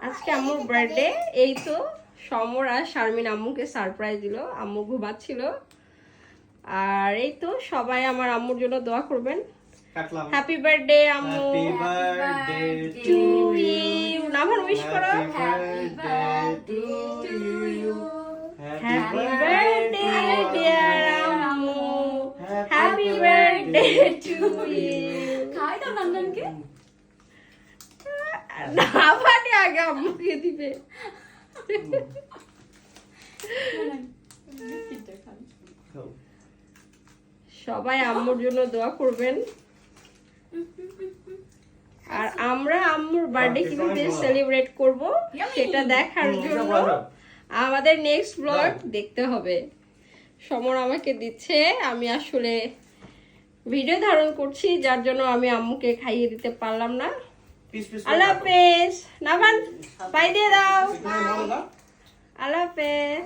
আজকে আম্মুর বার্থডে। এই তো সমর আর শারমিন আম্মুকে সারপ্রাইজ দিল, আম্মু ঘুমাচ্ছিল। আর এই তো সবাই আমার আম্মুর জন্য দোয়া করবেন। হ্যাপি বার্থডে আম্মু, হ্যাপি বার্থডে টু ইউ। নামান উইশ করো। হ্যাপি বার্থডে ডিয়ার আম্মু, হ্যাপি বার্থডে টু ইউ। খাই দাও নন্দনকে। না মানে আগে আম্মুকে দিবে। সবাই আম্মুর জন্য দোয়া করবেন। আর আমরা আম্মুর বার্থডে কিভাবে সেলিব্রেট করব সেটা দেখার জন্য আমাদের নেক্সট ব্লগ দেখতে হবে। সমর আমাকে দিচ্ছে, আমি আসলে ভিডিও ধারণ করছি, যার জন্য আমি আম্মুকে খাইয়ে দিতে পারলাম না। আল্লাহ হাফেজ। নামান বাই দিয়ে দাও। আল্লাহ হাফেজ।